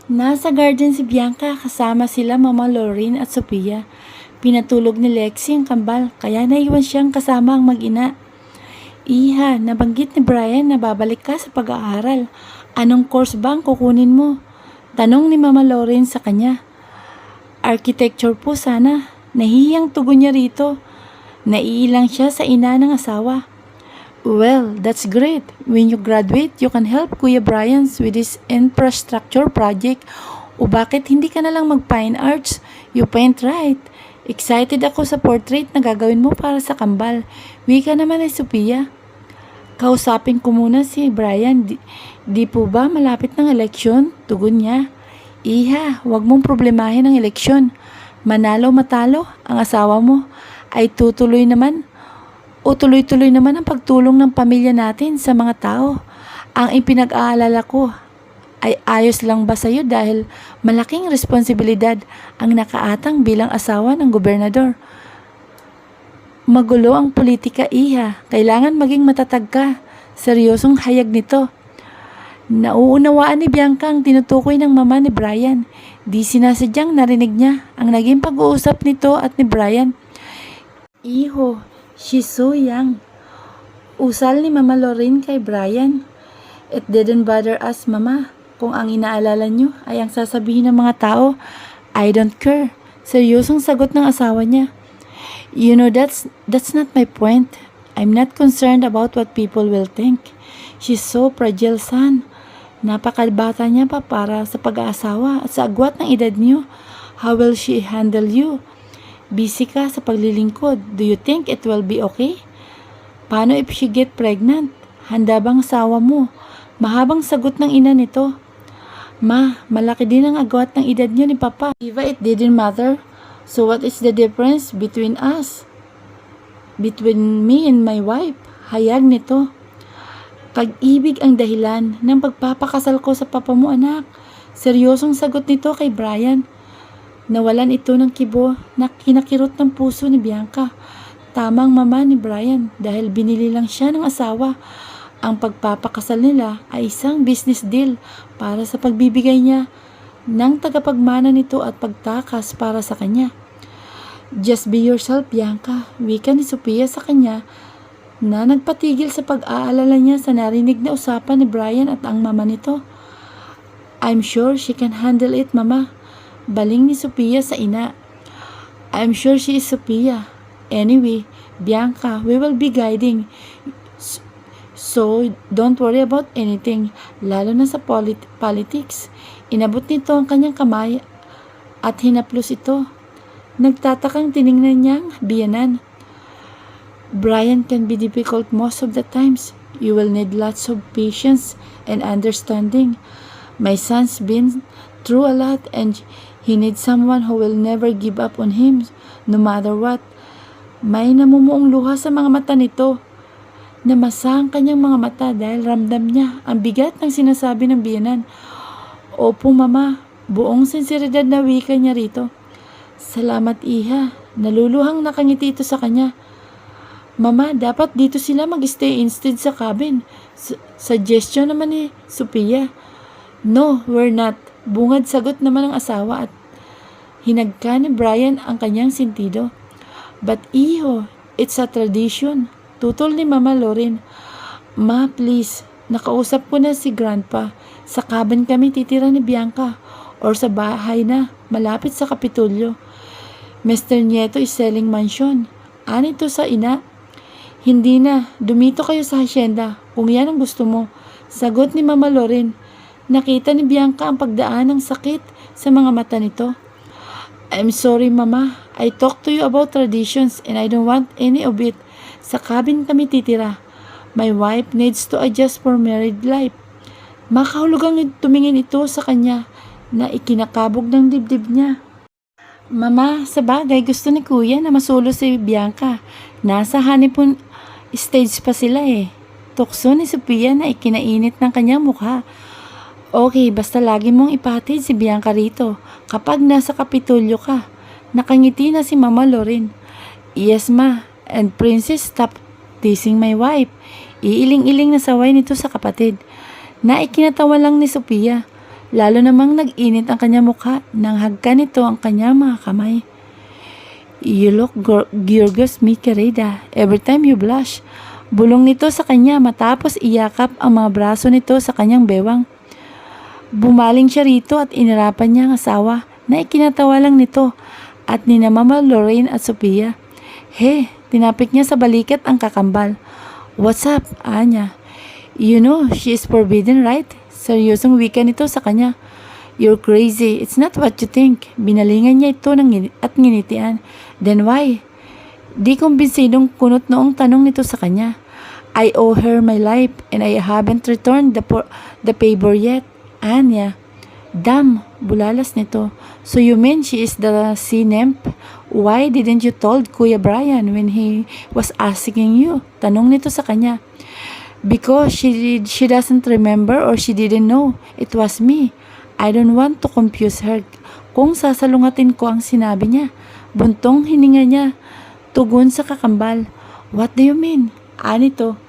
Nasa garden si Bianca kasama sila Mama Lauren at Sophia. Pinatulog ni Lexie ang kambal kaya naiwan siyang kasama ang mag-ina. Iha, nabanggit ni Brian na babalik ka sa pag-aaral. Anong course ba ang kukunin mo? Tanong ni Mama Lauren sa kanya. Architecture po sana. Nahihiyang tugon niya rito. Naiilang siya sa ina ng asawa. Well, that's great. When you graduate, you can help Kuya Brian with his infrastructure project. O bakit hindi ka na lang mag-fine arts? You paint right. Excited ako sa portrait na gagawin mo para sa kambal. Wika naman ay Sophia. Kausapin ko muna si Brian. Di po ba malapit ng eleksyon? Tugon niya. Iha, wag mong problemahin ang eleksyon. Manalo matalo, ang asawa mo ay tutuloy naman o tuloy-tuloy naman ang pagtulong ng pamilya natin sa mga tao. Ang ipinag-aalala ko ay ayos lang ba sa'yo dahil malaking responsibilidad ang nakaatang bilang asawa ng gobernador. Magulo ang politika, Iha. Kailangan maging matatag ka. Seryosong hayag nito. Nauunawaan ni Bianca ang tinutukoy ng mama ni Brian. Di sinasadyang narinig niya ang naging pag-uusap nito at ni Brian. Iho, she's so young. Usal ni Mama Lauren kay Brian. It didn't bother us, Mama. Kung ang inaalala niyo ay ang sasabihin ng mga tao, I don't care. Seryosong sagot ng asawa niya. You know, that's not my point. I'm not concerned about what people will think. She's so fragile, son. Napakabata niya pa para sa pag-aasawa at sa agwat ng edad niyo. How will she handle you? Busy ka sa paglilingkod. Do you think it will be okay? Paano if she get pregnant? Handa bang asawa mo? Mahabang sagot ng ina nito. Ma, malaki din ang agwat ng edad niyo ni Papa. Diva, it didn't matter. So what is the difference between us? Between me and my wife? Hayag nito. Pag-ibig ang dahilan ng pagpapakasal ko sa papa mo, anak. Seryosong sagot nito kay Brian. Nawalan ito ng kibo na kinakirot ng puso ni Bianca. Tamang mama ni Brian dahil binili lang siya ng asawa. Ang pagpapakasal nila ay isang business deal para sa pagbibigay niya ng tagapagmana nito at pagtakas para sa kanya. Just be yourself, Bianca. Wika ni Sophia sa kanya na nagpatigil sa pag-aalala niya sa narinig na usapan ni Brian at ang mama nito. I'm sure she can handle it, Mama. Baling ni Sophia sa ina. I'm sure she is Sophia. Anyway, Bianca, we will be guiding. So, don't worry about anything, lalo na sa politics. Inabot nito ang kanyang kamay at hinaplos ito. Nagtatakang tiningnan niyang biyanan. Brian can be difficult most of the times. You will need lots of patience and understanding. My son's been through a lot and he needs someone who will never give up on him no matter what. May namumuong luha sa mga mata nito. Namasa ang kanyang mga mata dahil ramdam niya ang bigat ng sinasabi ng biyanan. Opo, Mama. Buong sinseridad na wika niya rito. Salamat, Iha. Naluluhang nakangiti ito sa kanya. Mama, dapat dito sila mag-stay instead sa cabin. Suggestion naman ni Sophia. No, we're not. Bungad sagot naman ng asawa at hinagka ni Brian ang kanyang sentido. But Iho, it's a tradition. Tutol ni Mama Lauren. Ma, please. Nakausap ko na si Grandpa. Sa cabin kami titira ni Bianca or sa bahay na malapit sa Kapitolyo. Mr. Nieto is selling mansion. Anito sa ina. Hindi na. Dumito kayo sa hacienda kung yan ang gusto mo. Sagot ni Mama Lauren. Nakita ni Bianca ang pagdaan ng sakit sa mga mata nito. I'm sorry, Mama. I talked to you about traditions and I don't want any of it. Sa cabin kami titira. My wife needs to adjust for married life. Makahulugang tumingin ito sa kanya na ikinakabog ng dibdib niya. Mama, sa bagay gusto ni Kuya na masulo si Bianca. Nasa honeymoon stage pa sila eh. Tukso ni Sophia na ikinainit ng kanyang mukha. Okay, basta lagi mong ipatid si Bianca rito kapag nasa Kapitolyo ka. Nakangiti na si Mama Lauren. Yes, Ma. And Princess, stop teasing my wife. Iiling-iling na saway nito sa kapatid. Na ikinatawa lang ni Sophia. Lalo namang nag-init ang kanyang mukha nang hagkan nito ang kanyang mga kamay. You look gorgeous, mi querida. Every time you blush. Bulong nito sa kanya matapos iyakap ang mga braso nito sa kanyang bewang. Bumaling siya rito at inirapan niya ang asawa na ikinatawa lang nito at ni na Mama Lorraine at Sophia. He, tinapik niya sa balikat ang kakambal. What's up, Anya? You know, she is forbidden, right? Seryosong wika nito sa kanya. You're crazy. It's not what you think. Binalingan niya ito at nginitian. Then why? Di kumbinsidong kunot noong tanong nito sa kanya. I owe her my life and I haven't returned the favor yet. Anya. Damn, bulalas nito. So you mean she is the sea nymph? Why didn't you told Kuya Brian when he was asking you? Tanong nito sa kanya. Because she doesn't remember or she didn't know. It was me. I don't want to confuse her. Kung sasalungatin ko ang sinabi niya. Buntong hininga niya. Tugon sa kakambal. What do you mean? Anito.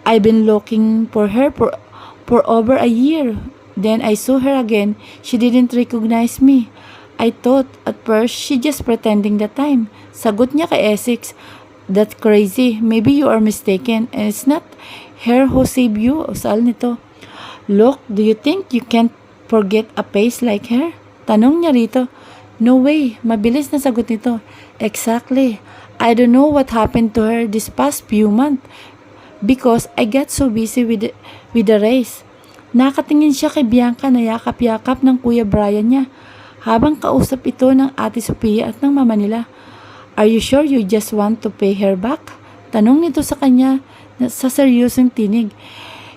I've been looking for her for over a year. Then I saw her again. She didn't recognize me. I thought at first she just pretending that time. Sagot niya kay Essex. That's crazy. Maybe you are mistaken and it's not her who saved you. Usal nito. Look, do you think you can't forget a face like her? Tanong niya rito. No way. Mabilis na sagot nito. Exactly. I don't know what happened to her this past few months because I got so busy with the race. Nakatingin siya kay Bianca na yakap-yakap ng Kuya Brian niya habang kausap ito ng Ate Sophia at ng mama nila. Are you sure you just want to pay her back? Tanong nito sa kanya sa seryosong tinig.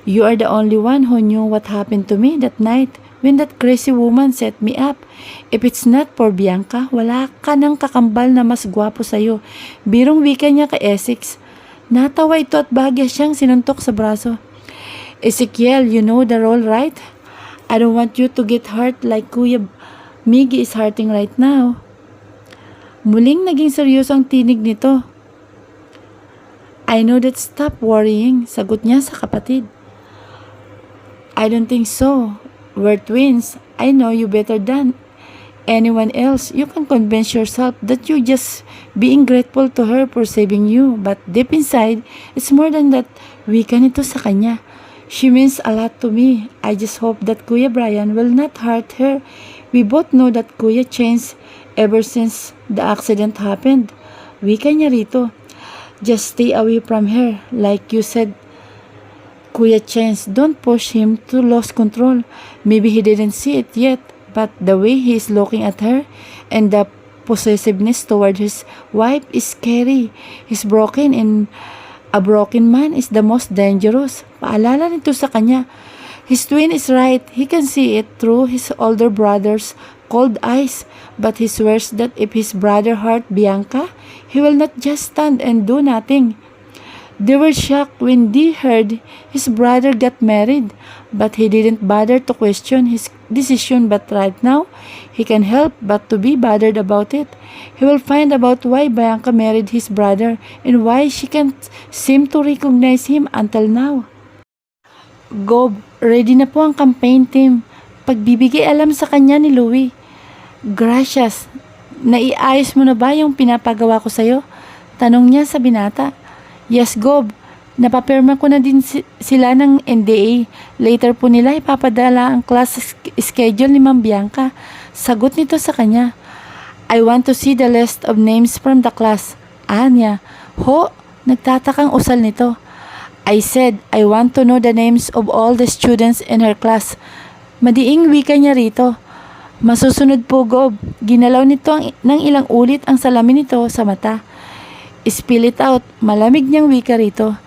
You are the only one who knew what happened to me that night when that crazy woman set me up. If it's not for Bianca, wala ka ng kakambal na mas gwapo sa'yo. Birong wika niya kay Essex. Natawa ito at bahagya siyang sinuntok sa braso. Ezekiel, you know the role, right? I don't want you to get hurt like Kuya Miggy is hurting right now. Muling naging seryoso ang tinig nito. I know that, stop worrying, sagot niya sa kapatid. I don't think so. We're twins. I know you better than anyone else. You can convince yourself that you're just being grateful to her for saving you. But deep inside, it's more than that. Wika nito sa kanya. She means a lot to me. I just hope that Kuya Brian will not hurt her. We both know that Kuya changed ever since the accident happened. Wika niya rito. Just stay away from her. Like you said, Kuya Chance, don't push him to lose control. Maybe he didn't see it yet, but the way he is looking at her and the possessiveness toward his wife is scary. He's broken and a broken man is the most dangerous. Paalala nito sa kanya. His twin is right. He can see it through his older brother's cold eyes. But he swears that if his brother hurt Bianca, he will not just stand and do nothing. They were shocked when they heard his brother got married, but he didn't bother to question his decision. But right now, he can help but to be bothered about it. He will find out why Bianca married his brother and why she can't seem to recognize him until now. Gob, ready na po ang campaign team. Pagbibigay alam sa kanya ni Louie. Gracias. Naiayos mo na ba yung pinapagawa ko sa'yo? Tanong niya sa binata. Yes, Gob. Napapirma ko na din sila ng NDA. Later po nila ipapadala ang class schedule ni Ma'am Bianca. Sagot nito sa kanya. I want to see the list of names from the class. Anya. Ho? Nagtatakang usal nito. I said, I want to know the names of all the students in her class. Madiing wika niya rito. Masusunod po, Gob. Ginalaw nito ng ilang ulit ang salamin nito sa mata. Spill it out. Malamig niyang wika rito.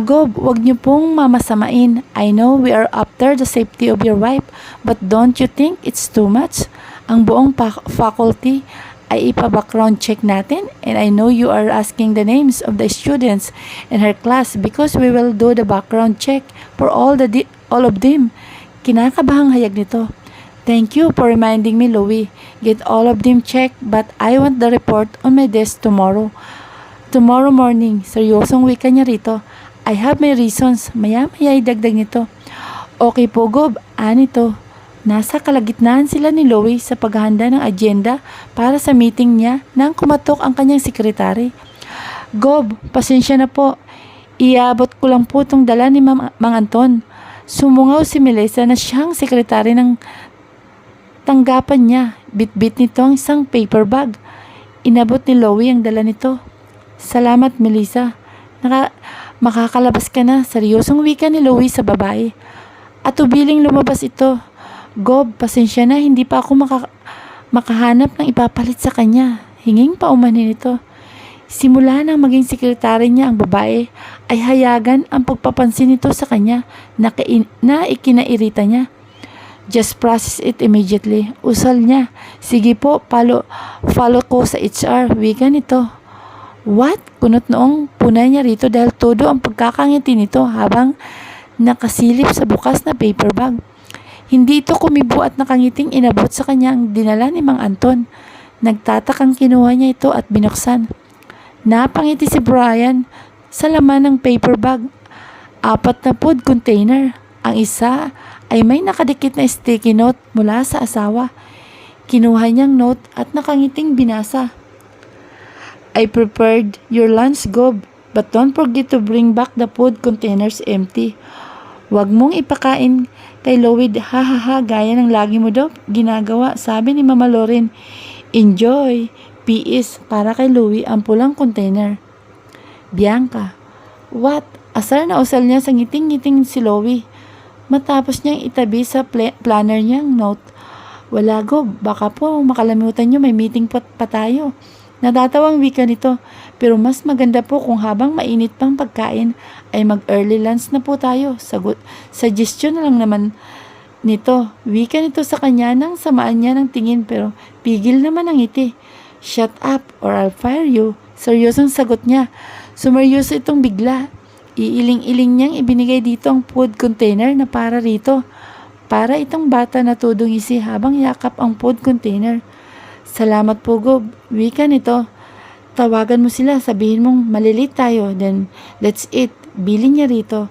Gob, wag niyo pong mamasamain. I know we are after the safety of your wife, but don't you think it's too much? Ang buong faculty ay ipa-background check natin, and I know you are asking the names of the students in her class because we will do the background check for all of them. Kinakabahang hayag nito. Thank you for reminding me, Louie. Get all of them checked, but I want the report on my desk tomorrow. Tomorrow morning. Seryosong wika niya rito. I have my reasons. Maya-maya idagdag nito. Okay po, Gob. Anito. Nasa kalagitnaan sila ni Louie sa paghahanda ng agenda para sa meeting niya nang kumatok ang kanyang sekretary. Gob, pasensya na po. Iabot ko lang po itong dala ni Mang Anton. Sumungaw si Melissa na siyang sekretary ng tanggapan niya. Bit-bit nito ang isang paper bag. Inabot ni Louie ang dala nito. Salamat, Melissa. Makakalabas ka na. Seryosong wika ni Louie sa babae. At ubiling lumabas ito. Gob, pasensya na, hindi pa ako makahanap ng ipapalit sa kanya. Hinging paumanhin ito. Simula nang maging sekretary niya ang babae, ay hayagan ang pagpapansin nito sa kanya na ikinairita niya. Just process it immediately. Usal niya. Sige po, follow ko sa HR. Wika nito. What? Kunot noong punay niya rito dahil todo ang pagkakangiti nito habang nakasilip sa bukas na paper bag. Hindi ito kumibo at nakangiting inabot sa kanya ang dinala ni Mang Anton. Nagtatakang kinuha niya ito at binuksan. Napangiti si Brian sa laman ng paper bag. 4 na food container. Ang isa ay may nakadikit na sticky note mula sa asawa. Kinuha niyang note at nakangiting binasa. I prepared your lunch, Gob, but don't forget to bring back the food containers empty. Huwag mong ipakain kay Louie, ha gaya ng lagi mo daw ginagawa, sabi ni Mama Loren. Enjoy. P.S. para kay Louie ang pulang container. Bianca. What? Asar na usal niya sa ngiting-ngiting si Louie. Matapos niyang itabi sa planner niyang note. Wala, Gob, baka po makalimutan niyo may meeting pa tayo. Natatawang wika nito, pero mas maganda po kung habang mainit pang pagkain ay mag-early lunch na po tayo. Suggestion na lang naman nito. Wika nito sa kanya nang samaan niya ng tingin pero pigil naman ang ngiti. Shut up or I'll fire you. Seryosong sagot niya. Sumeryoso itong bigla. Iiling-iling niyang ibinigay dito ang food container na para rito. Para itong bata na tudong isi habang yakap ang food container. Salamat po, Gob. Wika nito. Tawagan mo sila, sabihin mong malilit tayo, then let's eat. Bili niya rito.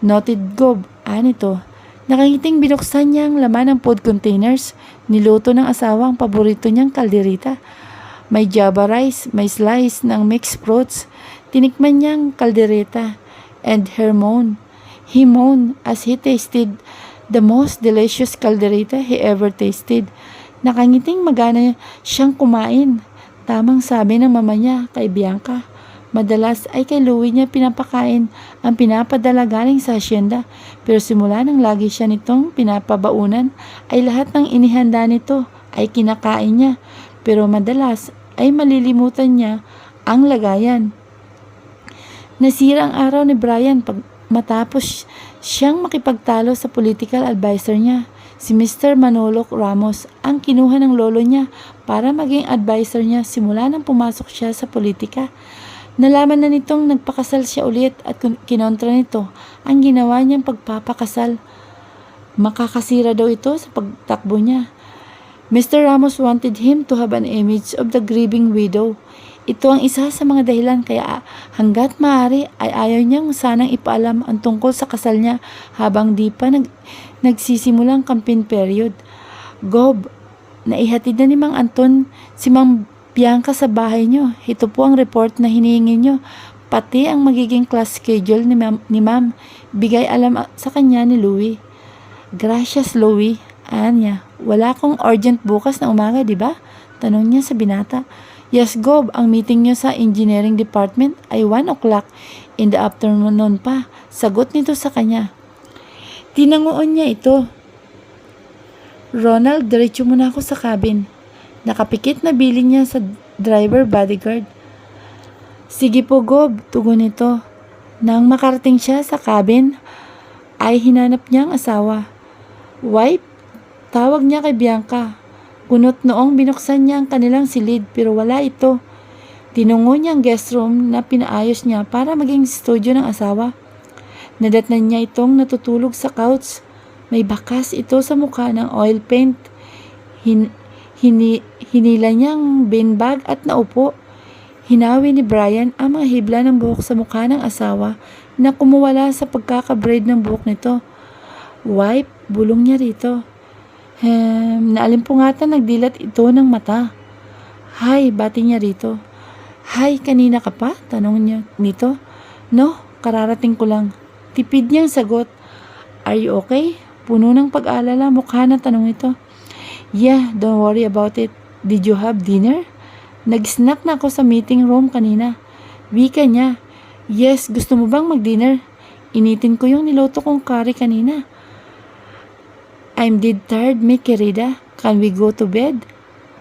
Noted, Gob. Nito. Nakangiting binuksan niya ang laman ng food containers. Niluto ng asawa ang paborito niyang kalderita. May java rice, may slice ng mixed fruits. Tinikman niya ang kaldereta. And he moaned as he tasted the most delicious kaldereta he ever tasted. Nakangiting magana siyang kumain. Tamang sabi ng mama niya kay Bianca. Madalas ay kay Louie niya pinapakain ang pinapadala galing sa asyenda. Pero simula nang lagi siya nitong pinapabaunan ay lahat ng inihanda nito ay kinakain niya. Pero madalas ay malilimutan niya ang lagayan. Nasira ang araw ni Brian matapos siyang makipagtalo sa political advisor niya. Si Mr. Manolo Ramos ang kinuha ng lolo niya para maging advisor niya simula nang pumasok siya sa politika. Nalaman na nitong nagpakasal siya ulit at kinontra nito ang ginawa niyang pagpapakasal. Makakasira daw ito sa pagtakbo niya. Mr. Ramos wanted him to have an image of the grieving widow. Ito ang isa sa mga dahilan kaya hanggat maaari ay ayaw niyang sanang ipaalam ang tungkol sa kasal niya habang di pa nagsisimulang campaign period. Gob, naihatid na ni Mang Anton si Mang Bianca sa bahay niyo. Ito po ang report na hinihingi niyo. Pati ang magiging class schedule ni Ma'am. Bigay alam sa kanya ni Louie. Gracias, Louie. Anya, wala kong urgent bukas na umaga, di ba? Tanong niya sa binata. Yes, Gob, ang meeting niyo sa engineering department ay 1 o'clock in the afternoon pa. Sagot nito sa kanya. Tinanguan niya ito. Ronald, diretso muna ako sa cabin. Nakapikit na bilin niya sa driver bodyguard. Sige po, Gob, tugon nito. Nang makarating siya sa cabin, ay hinanap niya ang asawa. Wife, tawag niya kay Bianca. Kunot noong binuksan niya ang kanilang silid pero wala ito. Tinungo niya ang guest room na pinaayos niya para maging studio ng asawa. Nadatnan niya itong natutulog sa couch. May bakas ito sa mukha ng oil paint. Hinila niya ang beanbag at naupo. Hinawi ni Brian ang mga hibla ng buhok sa mukha ng asawa na kumuwala sa pagkakabraid ng buhok nito. Wipe, bulong niya rito. Naalimpungatan nagdilat ito ng mata. Hay, bati niya rito. Hay, kanina ka pa? Tanong niya nito. No, kararating ko lang. Tipid niyang sagot. Are you okay? Puno ng pag-alala, mukha na tanong ito. Yeah, don't worry about it. Did you have dinner? Nag-snack na ako sa meeting room kanina. Wika niya. Yes, gusto mo bang mag-dinner? Initin ko yung niloto kong curry kanina. I'm dead tired, mi querida. Can we go to bed?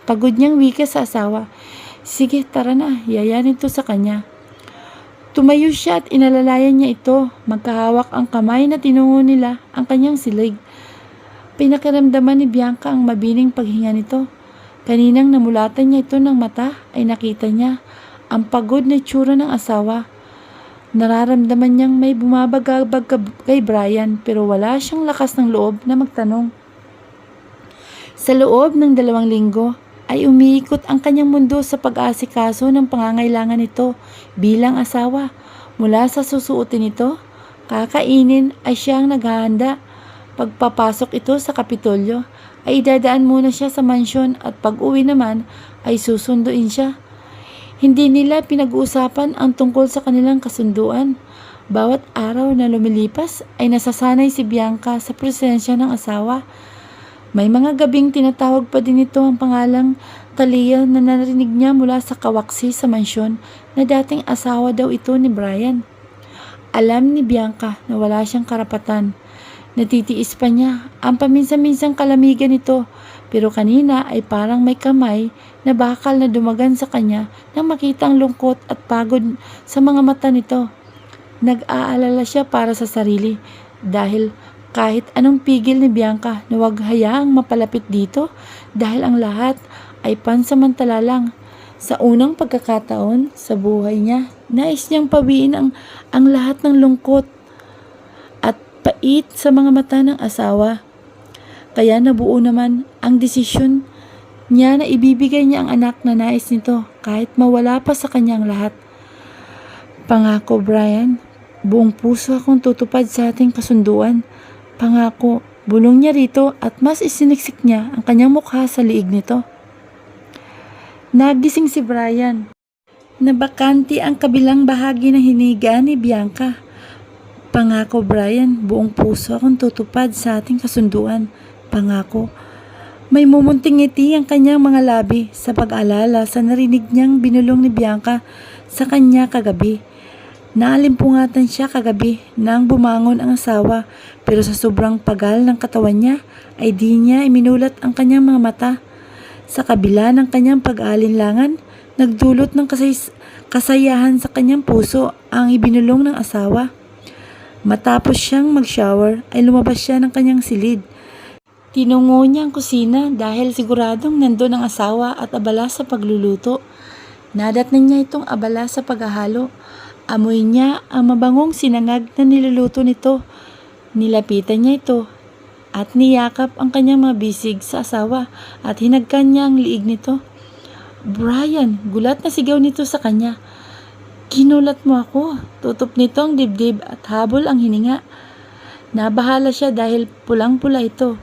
Pagod niyang wika sa asawa. Sige, tara na. Yayanin to sa kanya. Tumayo siya at inalalayan niya ito. Magkahawak ang kamay na tinungo nila ang kanyang silig. Pinakiramdaman ni Bianca ang mabining paghinga nito. Kaninang namulatan niya ito ng mata ay nakita niya ang pagod na itsura ng asawa. Nararamdaman niyang may bumabagabag kay Brian pero wala siyang lakas ng loob na magtanong. Sa loob ng 2 linggo ay umiikot ang kanyang mundo sa pag-aasikaso ng pangangailangan nito bilang asawa. Mula sa susuotin nito, kakainin ay siyang naghahanda. Pagpapasok ito sa Kapitolyo ay dadaan muna siya sa mansyon at pag-uwi naman ay susunduin siya. Hindi nila pinag-uusapan ang tungkol sa kanilang kasunduan. Bawat araw na lumilipas ay nasasanay si Bianca sa presensya ng asawa. May mga gabing tinatawag pa din ito ang pangalang Talia na narinig niya mula sa kawaksi sa mansyon na dating asawa daw ito ni Brian. Alam ni Bianca na wala siyang karapatan. Natitiis pa niya ang paminsan-minsang kalamigan nito pero kanina ay parang may kamay na bakal na dumagan sa kanya nang makita ang lungkot at pagod sa mga mata nito. Nag-aalala siya para sa sarili dahil kahit anong pigil ni Bianca na huwag hayaang mapalapit dito dahil ang lahat ay pansamantala lang. Sa unang pagkakataon sa buhay niya, nais niyang pawiin ang lahat ng lungkot at pait sa mga mata ng asawa. Kaya nabuo naman ang desisyon niya na ibibigay niya ang anak na nais nito kahit mawala pa sa kanyang lahat. Pangako, Brian, buong puso akong tutupad sa ating kasunduan. Pangako, bulong niya rito at mas isiniksik niya ang kanyang mukha sa liig nito. Nagising si Brian. Nabakanti ang kabilang bahagi ng hiniga ni Bianca. Pangako, Brian, buong puso akong tutupad sa ating kasunduan. Pangako. May mumunting ngiti ang kanyang mga labi sa pag-alala sa narinig niyang binulong ni Bianca sa kanya kagabi. Naalimpungatan siya kagabi nang bumangon ang asawa pero sa sobrang pagal ng katawan niya ay di niya iminulat ang kanyang mga mata. Sa kabila ng kanyang pag-aalinlangan, nagdulot ng kasayahan sa kanyang puso ang ibinulong ng asawa. Matapos siyang mag-shower ay lumabas siya ng kanyang silid. Tinungo niya ang kusina dahil siguradong nandun ang asawa at abala sa pagluluto. Nadatnan niya itong abala sa paghahalo. Amoy niya ang mabangong sinangag na niluluto nito. Nilapitan niya ito at niyakap ang kanyang mga bisig sa asawa at hinagkan niya ang liig nito. Brian, gulat na sigaw nito sa kanya. Kinulat mo ako. Tutup nito ang dibdib at habol ang hininga. Nabahala siya dahil pulang-pula ito.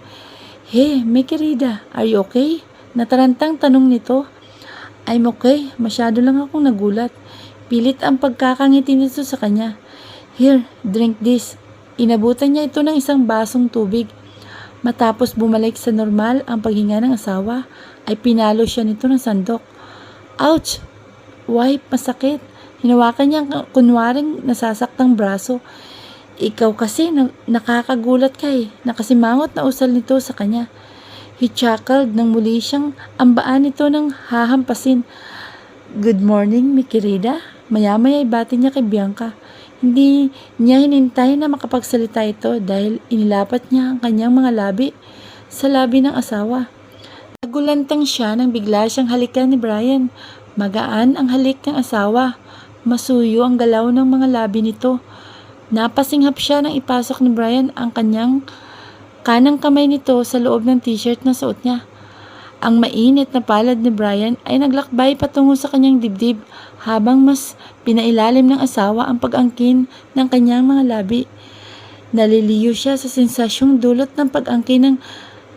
Hey, mi querida, are you okay? Natarantang tanong nito. I'm okay, masyado lang akong nagulat. Pilit ang pagkakangiti nito sa kanya. Here, drink this. Inabutan niya ito ng isang basong tubig. Matapos bumalik sa normal ang paghinga ng asawa, ay pinalo siya nito ng sandok. Ouch! Why, masakit. Hinawakan niya ang kunwaring nasasaktang braso. Ikaw kasi nakakagulat ka eh. Nakasimangot na usal nito sa kanya. He chuckled nang muli siyang ambaan nito ng hahampasin. Good morning, mi querida. Maya-maya ay bati niya kay Bianca. Hindi niya hinintay na makapagsalita ito dahil inilapat niya ang kanyang mga labi sa labi ng asawa. Nagulantang siya nang bigla siyang halikan ni Brian. Magaan ang halik ng asawa. Masuyo ang galaw ng mga labi nito. Napasinghap siya nang ipasok ni Brian ang kanyang kanang kamay nito sa loob ng t-shirt na suot niya. Ang mainit na palad ni Brian ay naglakbay patungo sa kanyang dibdib habang mas pinailalim ng asawa ang pag-angkin ng kanyang mga labi. Naliliyo siya sa sensasyong dulot ng pag-angkin ng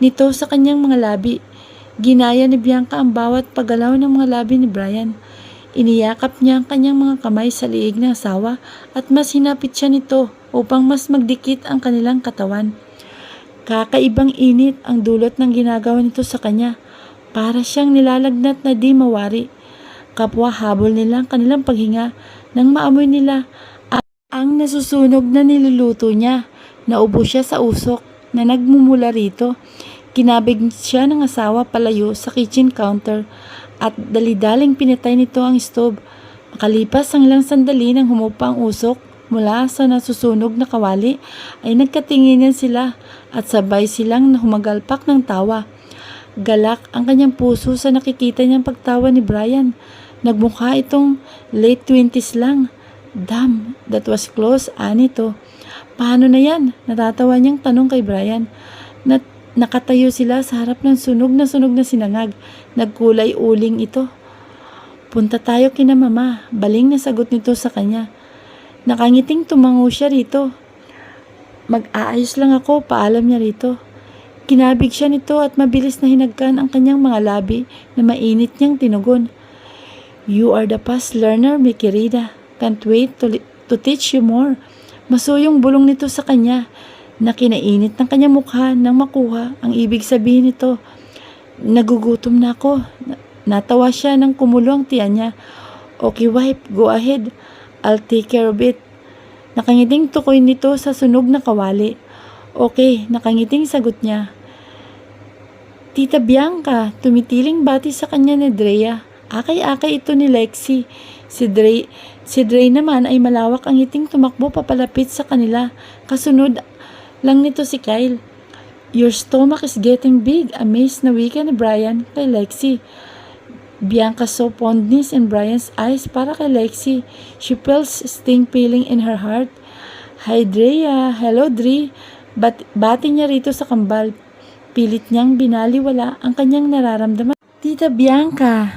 nito sa kanyang mga labi. Ginaya ni Bianca ang bawat paggalaw ng mga labi ni Brian. Iniyakap niya ang kanyang mga kamay sa liig ng asawa at mas hinapit siya nito upang mas magdikit ang kanilang katawan. Kakaibang init ang dulot ng ginagawa nito sa kanya. Para siyang nilalagnat na di mawari. Kapwa habol nila ang kanilang paghinga nang maamoy nila ang nasusunog na niluluto niya. Naubo siya sa usok na nagmumula rito. Kinabig siya ng asawa palayo sa kitchen counter at dali-daling pinatay nito ang stove. Makalipas ang ilang sandali nang humupa ang usok mula sa nasusunog na kawali ay nagkatinginan sila at sabay silang humagalpak ng tawa. Galak ang kanyang puso sa nakikita niyang pagtawa ni Brian. Nagmukha itong late 20s lang. Damn, that was close, anito. Paano na yan? Natatawa niyang tanong kay Brian. Nakatayo sila sa harap ng sunog na sinangag. Nagkulay uling ito. Punta tayo kina mama. Baling na sagot nito sa kanya. Nakangiting tumango siya rito. Mag-aayos lang ako, paalam niya rito. Kinabig siya nito at mabilis na hinagkan ang kanyang mga labi na mainit niyang tinugon. You are the fast learner, mi querida. Can't wait to teach you more. Masuyong bulong nito sa kanya na kinainit ng kanyang mukha nang makuha ang ibig sabihin nito. Nagugutom na ako. Natawa siya nang kumulo ang tiyan niya. Okay wife, go ahead. I'll take care of it. Nakangiting tukoy nito sa sunog na kawali. Okay, nakangiting sagot niya. Tita Bianca, tumitiling bati sa kanya ni Drea. Akay-akay ito ni Lexi. Si Dre naman ay malawak ang ngiting tumakbo papalapit sa kanila. Kasunod lang nito si Kyle. Your stomach is getting big. Amazed na wika ni Brian kay Lexi. Bianca saw fondness in Brian's eyes para kay Lexi. She felt sting feeling in her heart. Hi Drea, hello Dre. Bati niya rito sa kambal. Pilit niyang binaliwala ang kanyang nararamdaman. Tita Bianca,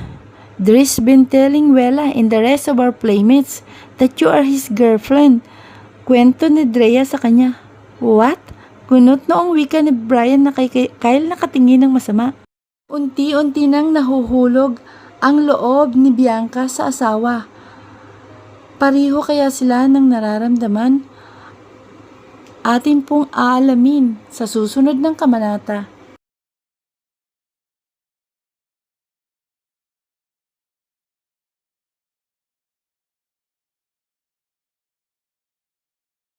Dre's been telling Wella and the rest of our playmates that you are his girlfriend. Kwento ni Drea sa kanya. What? Kunot noong wika ni Brian na kay Kyle nakatingin ng masama. Unti-unti nang nahuhulog ang loob ni Bianca sa asawa. Pariho kaya sila ng nararamdaman? Atin pong aalamin sa susunod ng kabanata.